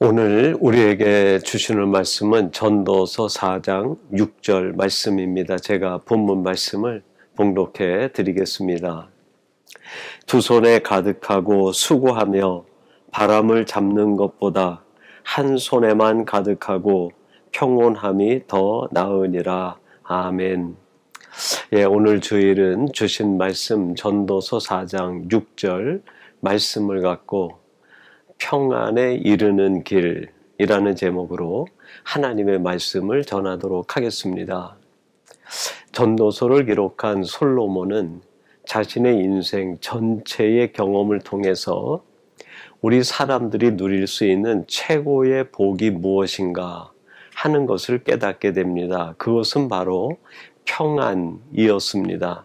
오늘 우리에게 주시는 말씀은 전도서 4장 6절 말씀입니다. 제가 본문 말씀을 봉독해 드리겠습니다. 두 손에 가득하고 수고하며 바람을 잡는 것보다 한 손에만 가득하고 평온함이 더 나으니라. 아멘. 오늘 주일은 주신 말씀 전도서 4장 6절 말씀을 갖고 평안에 이르는 길이라는 제목으로 하나님의 말씀을 전하도록 하겠습니다. 전도서를 기록한 솔로몬은 자신의 인생 전체의 경험을 통해서 우리 사람들이 누릴 수 있는 최고의 복이 무엇인가 하는 것을 깨닫게 됩니다. 그것은 바로 평안이었습니다.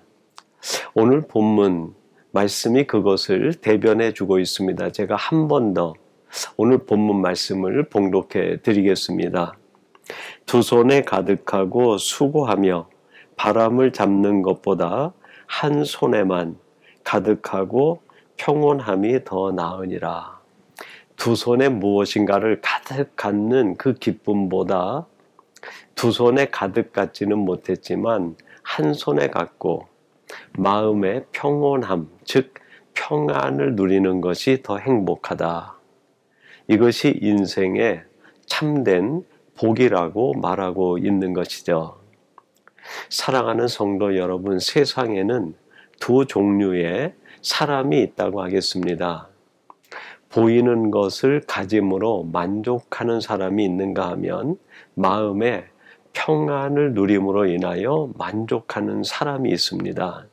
오늘 본문 말씀이 그것을 대변해 주고 있습니다. 제가 한 번 더 오늘 본문 말씀을 봉독해 드리겠습니다. 두 손에 가득하고 수고하며 바람을 잡는 것보다 한 손에만 가득하고 평온함이 더 나으니라. 두 손에 무엇인가를 가득 갖는 그 기쁨보다 두 손에 가득 갖지는 못했지만 한 손에 갖고 마음의 평온함, 즉 평안을 누리는 것이 더 행복하다. 이것이 인생의 참된 복이라고 말하고 있는 것이죠. 사랑하는 성도 여러분, 세상에는 두 종류의 사람이 있다고 하겠습니다. 보이는 것을 가짐으로 만족하는 사람이 있는가 하면 마음에 평안을 누림으로 인하여 만족하는 사람이 있습니다.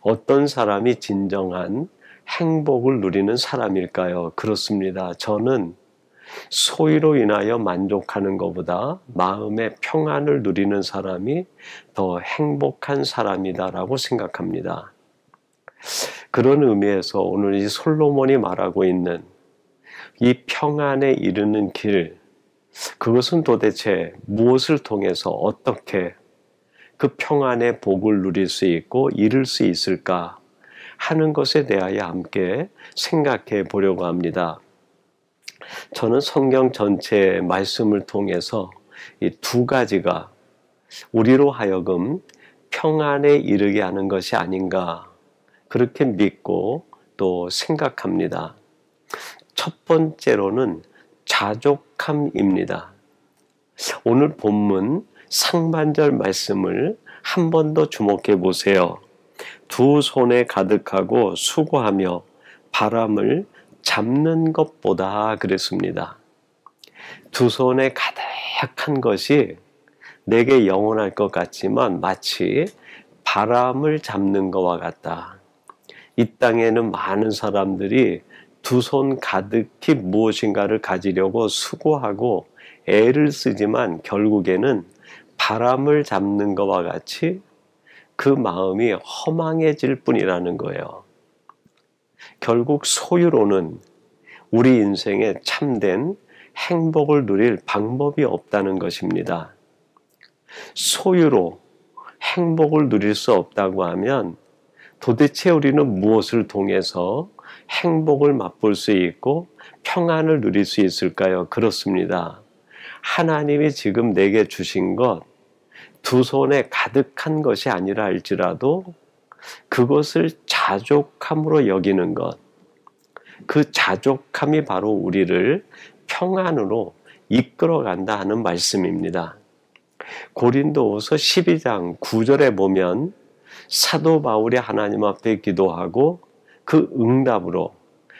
어떤 사람이 진정한 행복을 누리는 사람일까요? 그렇습니다. 저는 소유로 인하여 만족하는 것보다 마음의 평안을 누리는 사람이 더 행복한 사람이다라고 생각합니다. 그런 의미에서 오늘 이 솔로몬이 말하고 있는 이 평안에 이르는 길, 그것은 도대체 무엇을 통해서 어떻게 그 평안의 복을 누릴 수 있고 이룰 수 있을까 하는 것에 대하여 함께 생각해 보려고 합니다. 저는 성경 전체의 말씀을 통해서 이 두 가지가 우리로 하여금 평안에 이르게 하는 것이 아닌가 그렇게 믿고 또 생각합니다. 첫 번째로는 자족함입니다. 오늘 본문 상반절 말씀을 한 번 더 주목해 보세요. 두 손에 가득하고 수고하며 바람을 잡는 것보다 그랬습니다. 두 손에 가득한 것이 내게 영원할 것 같지만 마치 바람을 잡는 것과 같다. 이 땅에는 많은 사람들이 두 손 가득히 무엇인가를 가지려고 수고하고 애를 쓰지만 결국에는 바람을 잡는 것과 같이 그 마음이 허망해질 뿐이라는 거예요. 결국 소유로는 우리 인생에 참된 행복을 누릴 방법이 없다는 것입니다. 소유로 행복을 누릴 수 없다고 하면 도대체 우리는 무엇을 통해서 행복을 맛볼 수 있고 평안을 누릴 수 있을까요? 그렇습니다. 하나님이 지금 내게 주신 것, 두 손에 가득한 것이 아니라 할지라도 그것을 자족함으로 여기는 것, 그 자족함이 바로 우리를 평안으로 이끌어간다 하는 말씀입니다. 고린도후서 12장 9절에 보면 사도 바울이 하나님 앞에 기도하고 그 응답으로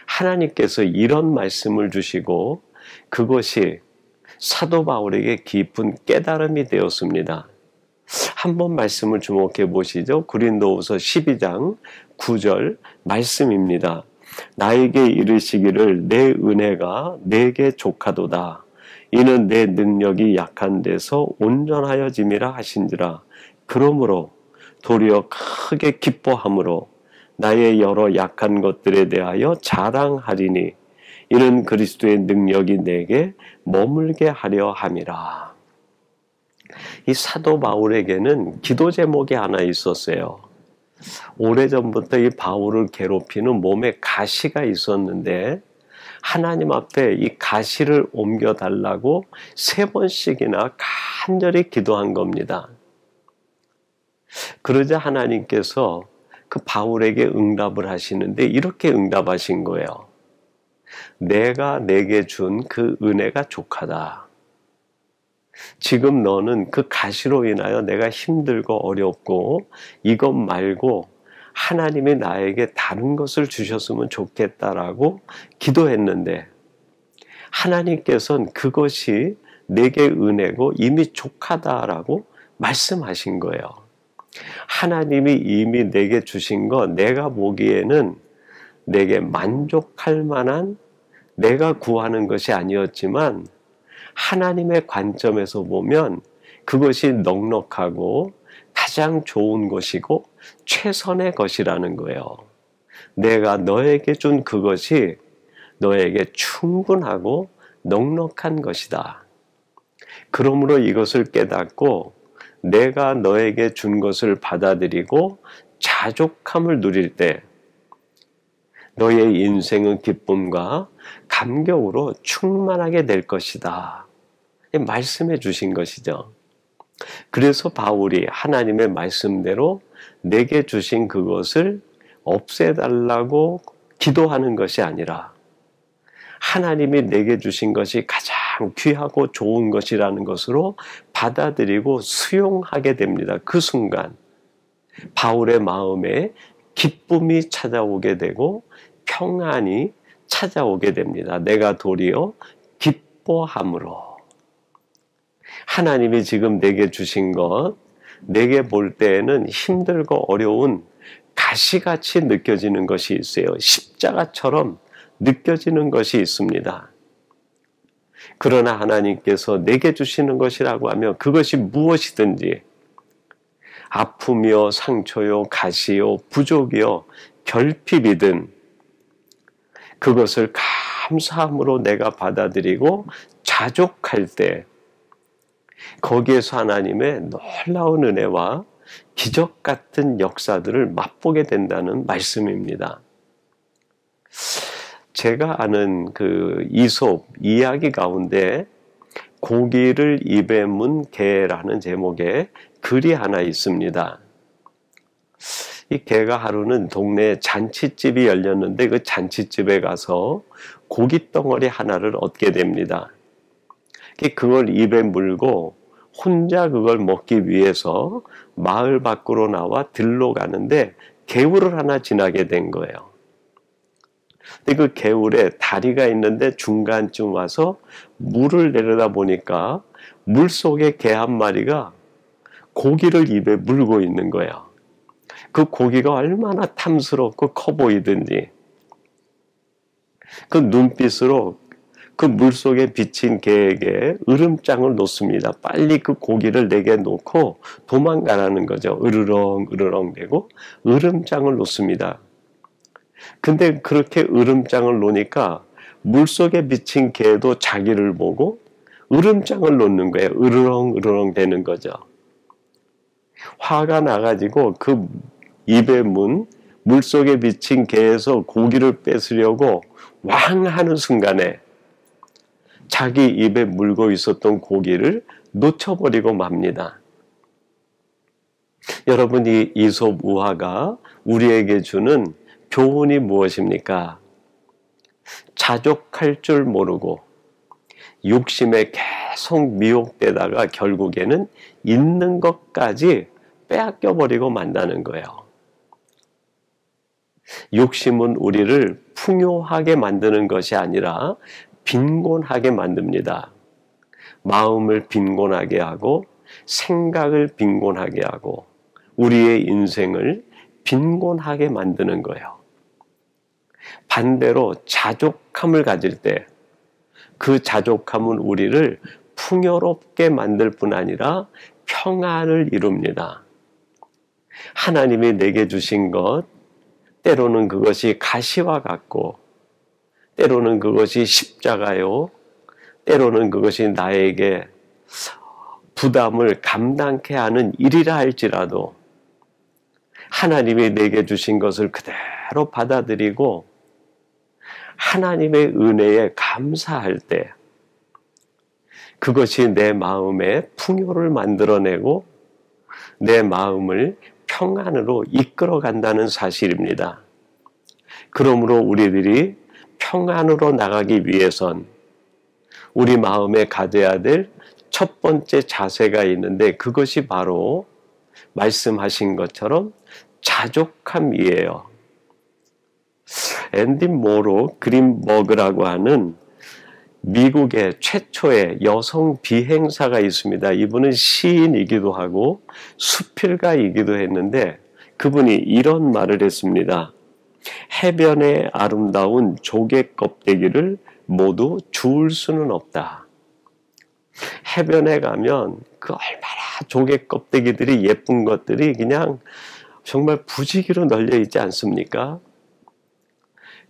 하나님께서 이런 말씀을 주시고 그것이 사도 바울에게 깊은 깨달음이 되었습니다. 한번 말씀을 주목해 보시죠. 고린도후서 12장 9절 말씀입니다. 나에게 이르시기를 내 은혜가 내게 족하도다. 이는 내 능력이 약한 데서 온전하여짐이라 하신지라. 그러므로 도리어 크게 기뻐함으로 나의 여러 약한 것들에 대하여 자랑하리니 이는 그리스도의 능력이 내게 머물게 하려 함이라. 이 사도 바울에게는 기도 제목이 하나 있었어요. 오래전부터 이 바울을 괴롭히는 몸에 가시가 있었는데 하나님 앞에 이 가시를 옮겨달라고 3번씩이나 간절히 기도한 겁니다. 그러자 하나님께서 그 바울에게 응답을 하시는데 이렇게 응답하신 거예요. 내가 내게 준 그 은혜가 족하다. 지금 너는 그 가시로 인하여 내가 힘들고 어렵고 이것 말고 하나님이 나에게 다른 것을 주셨으면 좋겠다라고 기도했는데 하나님께서는 그것이 내게 은혜고 이미 족하다라고 말씀하신 거예요. 하나님이 이미 내게 주신 거 내가 보기에는 내게 만족할 만한 내가 구하는 것이 아니었지만 하나님의 관점에서 보면 그것이 넉넉하고 가장 좋은 것이고 최선의 것이라는 거예요. 내가 너에게 준 그것이 너에게 충분하고 넉넉한 것이다. 그러므로 이것을 깨닫고 내가 너에게 준 것을 받아들이고 자족함을 누릴 때 너의 인생은 기쁨과 감격으로 충만하게 될 것이다. 말씀해 주신 것이죠. 그래서 바울이 하나님의 말씀대로 내게 주신 그것을 없애달라고 기도하는 것이 아니라 하나님이 내게 주신 것이 가장 귀하고 좋은 것이라는 것으로 받아들이고 수용하게 됩니다. 그 순간 바울의 마음에 기쁨이 찾아오게 되고 평안이 찾아오게 됩니다. 내가 도리어 기뻐함으로 하나님이 지금 내게 주신 것 내게 볼 때에는 힘들고 어려운 가시같이 느껴지는 것이 있어요. 십자가처럼 느껴지는 것이 있습니다. 그러나 하나님께서 내게 주시는 것이라고 하면 그것이 무엇이든지 아픔이요 상처요 가시요 부족이요 결핍이든 그것을 감사함으로 내가 받아들이고 자족할 때 거기에서 하나님의 놀라운 은혜와 기적 같은 역사들을 맛보게 된다는 말씀입니다. 제가 아는 그 이솝 이야기 가운데 고기를 입에 문 개라는 제목의 글이 하나 있습니다. 이 개가 하루는 동네에 잔치집이 열렸는데 그 잔치집에 가서 고기 덩어리 하나를 얻게 됩니다. 그걸 입에 물고 혼자 그걸 먹기 위해서 마을 밖으로 나와 들로 가는데 개울을 하나 지나게 된 거예요. 근데 그 개울에 다리가 있는데 중간쯤 와서 물을 내려다 보니까 물속에 개 한 마리가 고기를 입에 물고 있는 거예요. 그 고기가 얼마나 탐스럽고 커 보이든지 그 눈빛으로 그 물속에 비친 개에게 으름장을 놓습니다. 빨리 그 고기를 내게 놓고 도망가라는 거죠. 으르렁 으르렁 대고 으름장을 놓습니다. 근데 그렇게 으름장을 놓으니까 물속에 비친 개도 자기를 보고 으름장을 놓는 거예요. 으르렁 으르렁 대는 거죠. 화가 나가지고 그 입에 문 물속에 비친 개에서 고기를 뺏으려고 왕 하는 순간에 자기 입에 물고 있었던 고기를 놓쳐버리고 맙니다. 여러분, 이 이솝 우화가 우리에게 주는 교훈이 무엇입니까? 자족할 줄 모르고 욕심에 계속 미혹되다가 결국에는 있는 것까지 빼앗겨버리고 만다는 거예요. 욕심은 우리를 풍요하게 만드는 것이 아니라 빈곤하게 만듭니다. 마음을 빈곤하게 하고 생각을 빈곤하게 하고 우리의 인생을 빈곤하게 만드는 거예요. 반대로 자족함을 가질 때 그 자족함은 우리를 풍요롭게 만들 뿐 아니라 평안을 이룹니다. 하나님이 내게 주신 것, 때로는 그것이 가시와 같고 때로는 그것이 십자가요, 때로는 그것이 나에게 부담을 감당케 하는 일이라 할지라도 하나님이 내게 주신 것을 그대로 받아들이고 하나님의 은혜에 감사할 때 그것이 내 마음에 풍요를 만들어내고 내 마음을 평안으로 이끌어 간다는 사실입니다. 그러므로 우리들이 평안으로 나가기 위해선 우리 마음에 가져야 될 첫 번째 자세가 있는데 그것이 바로 말씀하신 것처럼 자족함이에요. 앤디 모로 그린버그라고 하는 미국의 최초의 여성 비행사가 있습니다. 이분은 시인이기도 하고 수필가이기도 했는데 그분이 이런 말을 했습니다. 해변의 아름다운 조개 껍데기를 모두 주울 수는 없다. 해변에 가면 그 얼마나 조개 껍데기들이 예쁜 것들이 그냥 정말 부지기로 널려 있지 않습니까?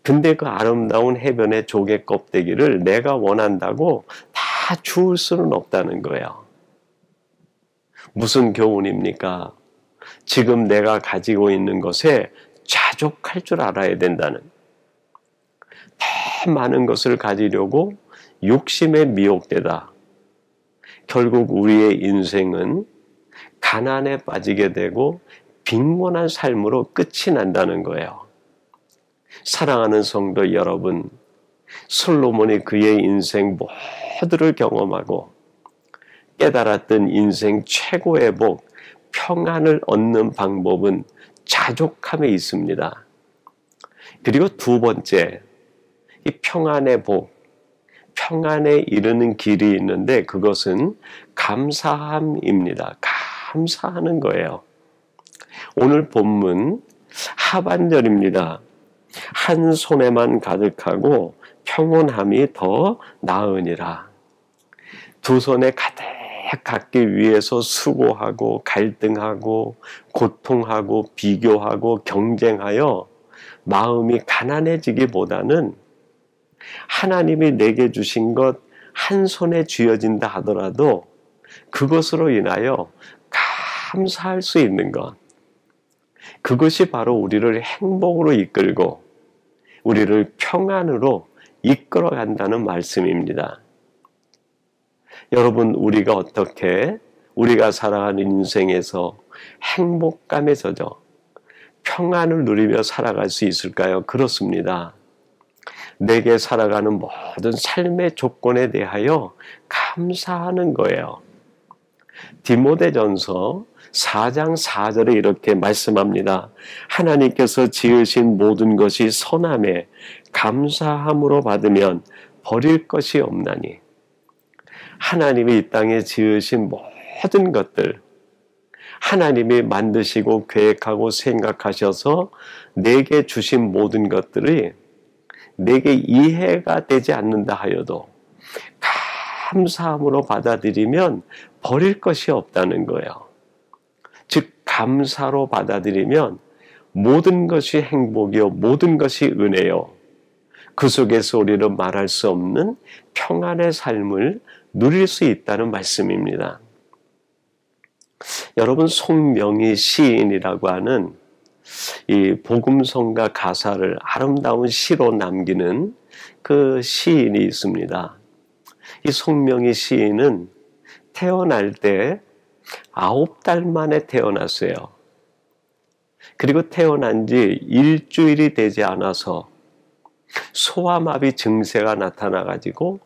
근데 그 아름다운 해변의 조개 껍데기를 내가 원한다고 다 주울 수는 없다는 거예요. 무슨 교훈입니까? 지금 내가 가지고 있는 것에 자족할 줄 알아야 된다는. 더 많은 것을 가지려고 욕심에 미혹되다. 결국 우리의 인생은 가난에 빠지게 되고 빈곤한 삶으로 끝이 난다는 거예요. 사랑하는 성도 여러분, 솔로몬이 그의 인생 모두를 경험하고 깨달았던 인생 최고의 복, 평안을 얻는 방법은 자족함에 있습니다. 그리고 두 번째, 이 평안의 복, 평안에 이르는 길이 있는데 그것은 감사함입니다. 감사하는 거예요. 오늘 본문 하반절입니다. 한 손에만 가득하고 평온함이 더 나으니라. 두 손에 가득 갖기 위해서 수고하고 갈등하고 고통하고 비교하고 경쟁하여 마음이 가난해지기보다는 하나님이 내게 주신 것 한 손에 쥐어진다 하더라도 그것으로 인하여 감사할 수 있는 것, 그것이 바로 우리를 행복으로 이끌고 우리를 평안으로 이끌어 간다는 말씀입니다. 여러분, 우리가 어떻게 우리가 살아가는 인생에서 행복감에 젖어 평안을 누리며 살아갈 수 있을까요? 그렇습니다. 내게 살아가는 모든 삶의 조건에 대하여 감사하는 거예요. 디모데전서 4장 4절에 이렇게 말씀합니다. 하나님께서 지으신 모든 것이 선함에 감사함으로 받으면 버릴 것이 없나니. 하나님이 이 땅에 지으신 모든 것들, 하나님이 만드시고 계획하고 생각하셔서 내게 주신 모든 것들이 내게 이해가 되지 않는다 하여도 감사함으로 받아들이면 버릴 것이 없다는 거예요. 즉 감사로 받아들이면 모든 것이 행복이요 모든 것이 은혜요 그 속에서 우리는 말할 수 없는 평안의 삶을 누릴 수 있다는 말씀입니다. 여러분, 송명희 시인이라고 하는 이 복음성가 가사를 아름다운 시로 남기는 그 시인이 있습니다. 이 송명희 시인은 태어날 때 9달 만에 태어났어요. 그리고 태어난 지 일주일이 되지 않아서 소아마비 증세가 나타나가지고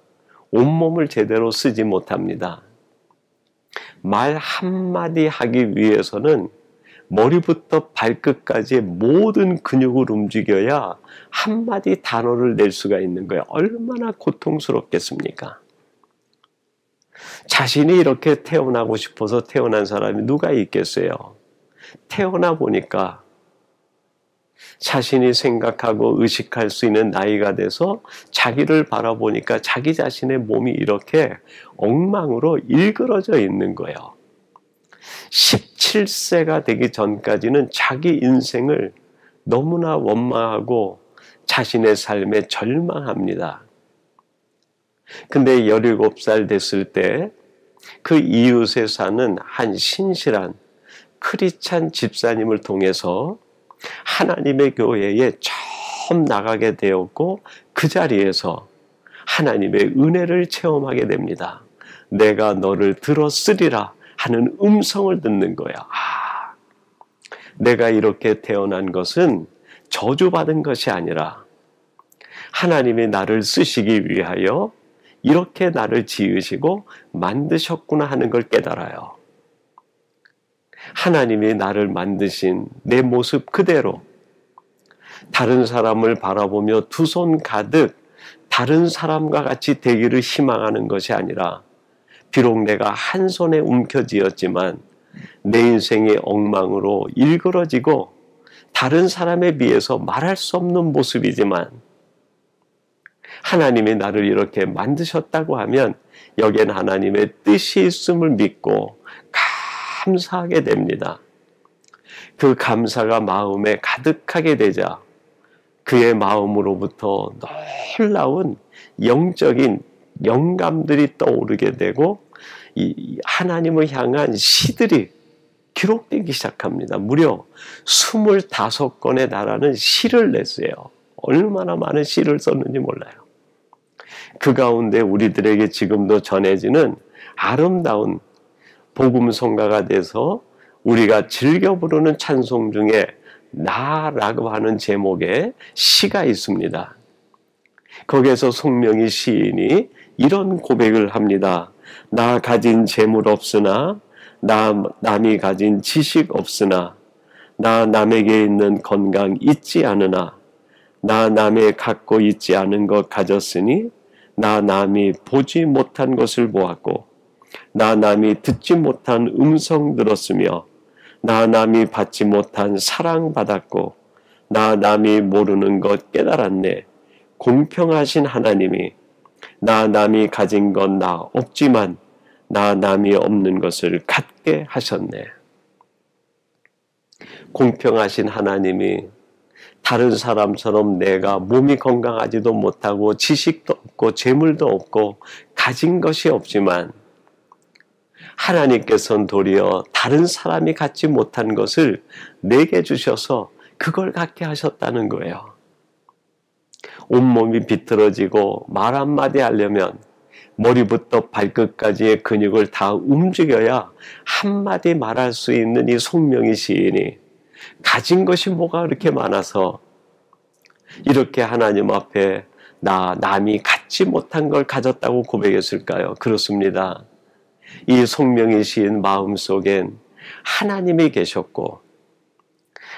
온몸을 제대로 쓰지 못합니다. 말 한마디 하기 위해서는 머리부터 발끝까지의 모든 근육을 움직여야 한마디 단어를 낼 수가 있는 거예요. 얼마나 고통스럽겠습니까? 자신이 이렇게 태어나고 싶어서 태어난 사람이 누가 있겠어요? 태어나 보니까 자신이 생각하고 의식할 수 있는 나이가 돼서 자기를 바라보니까 자기 자신의 몸이 이렇게 엉망으로 일그러져 있는 거예요. 17세가 되기 전까지는 자기 인생을 너무나 원망하고 자신의 삶에 절망합니다. 근데 17살 됐을 때 그 이웃에 사는 한 신실한 크리스찬 집사님을 통해서 하나님의 교회에 처음 나가게 되었고 그 그 자리에서 하나님의 은혜를 체험하게 됩니다. 내가 너를 들었으리라 하는 음성을 듣는 거야. 내가 이렇게 태어난 것은 저주받은 것이 아니라 하나님이 나를 쓰시기 위하여 이렇게 나를 지으시고 만드셨구나 하는 걸 깨달아요. 하나님이 나를 만드신 내 모습 그대로 다른 사람을 바라보며 두 손 가득 다른 사람과 같이 되기를 희망하는 것이 아니라 비록 내가 한 손에 움켜쥐었지만 내 인생의 엉망으로 일그러지고 다른 사람에 비해서 말할 수 없는 모습이지만 하나님이 나를 이렇게 만드셨다고 하면 여기엔 하나님의 뜻이 있음을 믿고 감사하게 됩니다. 그 감사가 마음에 가득하게 되자 그의 마음으로부터 놀라운 영적인 영감들이 떠오르게 되고 이 하나님을 향한 시들이 기록되기 시작합니다. 무려 25권에 달하는 시를 냈어요. 얼마나 많은 시를 썼는지 몰라요. 그 가운데 우리들에게 지금도 전해지는 아름다운 복음성가가 돼서 우리가 즐겨 부르는 찬송 중에 나라고 하는 제목의 시가 있습니다. 거기에서 송명희 시인이 이런 고백을 합니다. 나 가진 재물 없으나 남이 가진 지식 없으나 나 남에게 있는 건강 잊지 않으나 나 남의 갖고 있지 않은 것 가졌으니 나 남이 보지 못한 것을 보았고 나 남이 듣지 못한 음성 들었으며 나 남이 받지 못한 사랑 받았고 나 남이 모르는 것 깨달았네. 공평하신 하나님이 나 남이 가진 건 나 없지만 나 남이 없는 것을 갖게 하셨네. 공평하신 하나님이 다른 사람처럼 내가 몸이 건강하지도 못하고 지식도 없고 재물도 없고 가진 것이 없지만 하나님께서는 도리어 다른 사람이 갖지 못한 것을 내게 주셔서 그걸 갖게 하셨다는 거예요. 온몸이 비틀어지고 말 한마디 하려면 머리부터 발끝까지의 근육을 다 움직여야 한마디 말할 수 있는 이 송명희 시인이 가진 것이 뭐가 그렇게 많아서 이렇게 하나님 앞에 남이 갖지 못한 걸 가졌다고 고백했을까요? 그렇습니다. 이 송명희 시인 마음속엔 하나님이 계셨고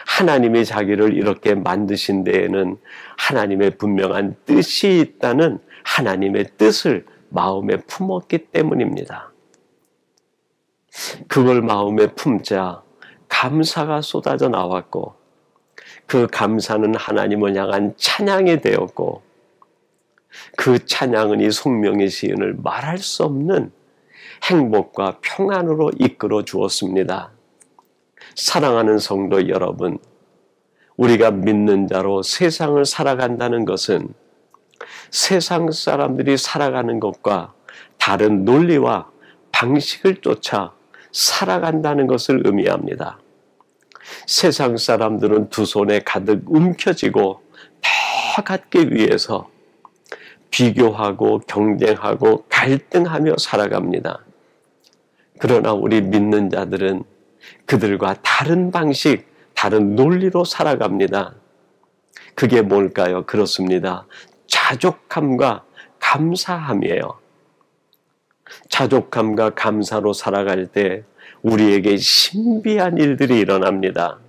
하나님이 자기를 이렇게 만드신 데에는 하나님의 분명한 뜻이 있다는 하나님의 뜻을 마음에 품었기 때문입니다. 그걸 마음에 품자 감사가 쏟아져 나왔고 그 감사는 하나님을 향한 찬양이 되었고 그 찬양은 이 송명희 시인을 말할 수 없는 행복과 평안으로 이끌어 주었습니다. 사랑하는 성도 여러분, 우리가 믿는 자로 세상을 살아간다는 것은 세상 사람들이 살아가는 것과 다른 논리와 방식을 쫓아 살아간다는 것을 의미합니다. 세상 사람들은 두 손에 가득 움켜쥐고 다 갖기 위해서 비교하고 경쟁하고 갈등하며 살아갑니다. 그러나 우리 믿는 자들은 그들과 다른 방식, 다른 논리로 살아갑니다. 그게 뭘까요? 그렇습니다. 자족함과 감사함이에요. 자족함과 감사로 살아갈 때 우리에게 신비한 일들이 일어납니다.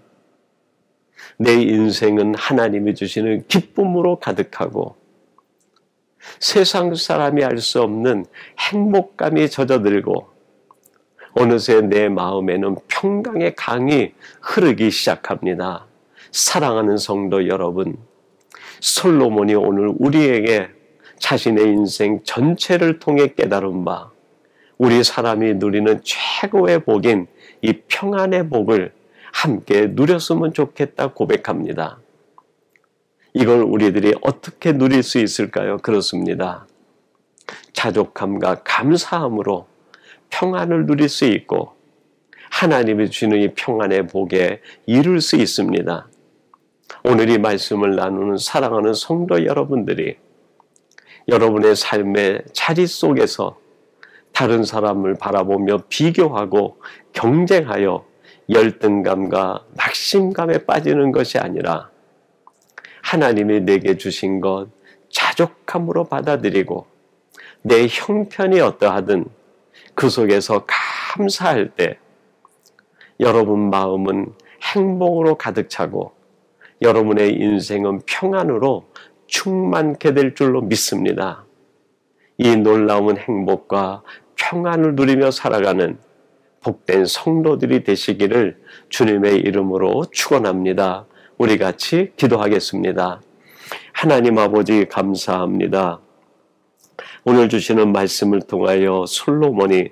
내 인생은 하나님이 주시는 기쁨으로 가득하고 세상 사람이 알 수 없는 행복감이 젖어들고 어느새 내 마음에는 평강의 강이 흐르기 시작합니다. 사랑하는 성도 여러분, 솔로몬이 오늘 우리에게 자신의 인생 전체를 통해 깨달은 바 우리 사람이 누리는 최고의 복인 이 평안의 복을 함께 누렸으면 좋겠다 고백합니다. 이걸 우리들이 어떻게 누릴 수 있을까요? 그렇습니다. 자족함과 감사함으로 평안을 누릴 수 있고 하나님이 주시는 이 평안의 복에 이룰 수 있습니다. 오늘 이 말씀을 나누는 사랑하는 성도 여러분들이 여러분의 삶의 자리 속에서 다른 사람을 바라보며 비교하고 경쟁하여 열등감과 낙심감에 빠지는 것이 아니라 하나님이 내게 주신 것 자족함으로 받아들이고 내 형편이 어떠하든 그 속에서 감사할 때 여러분 마음은 행복으로 가득 차고 여러분의 인생은 평안으로 충만케 될 줄로 믿습니다. 이 놀라운 행복과 평안을 누리며 살아가는 복된 성도들이 되시기를 주님의 이름으로 축원합니다. 우리 같이 기도하겠습니다. 하나님 아버지 감사합니다. 오늘 주시는 말씀을 통하여 솔로몬이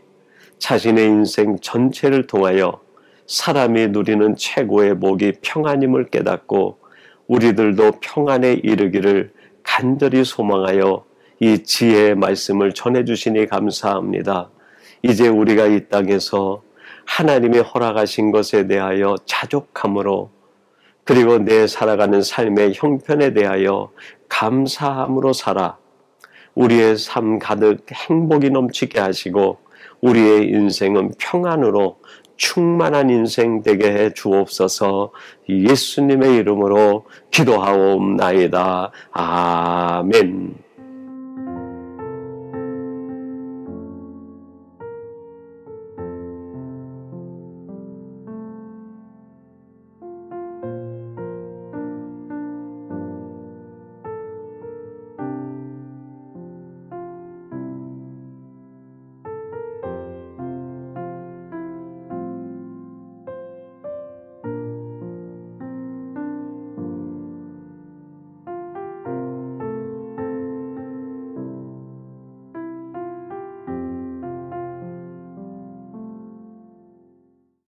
자신의 인생 전체를 통하여 사람이 누리는 최고의 복이 평안임을 깨닫고 우리들도 평안에 이르기를 간절히 소망하여 이 지혜의 말씀을 전해주시니 감사합니다. 이제 우리가 이 땅에서 하나님이 허락하신 것에 대하여 자족함으로 그리고 내 살아가는 삶의 형편에 대하여 감사함으로 살아 우리의 삶 가득 행복이 넘치게 하시고 우리의 인생은 평안으로 충만한 인생 되게 해 주옵소서. 예수님의 이름으로 기도하옵나이다. 아멘.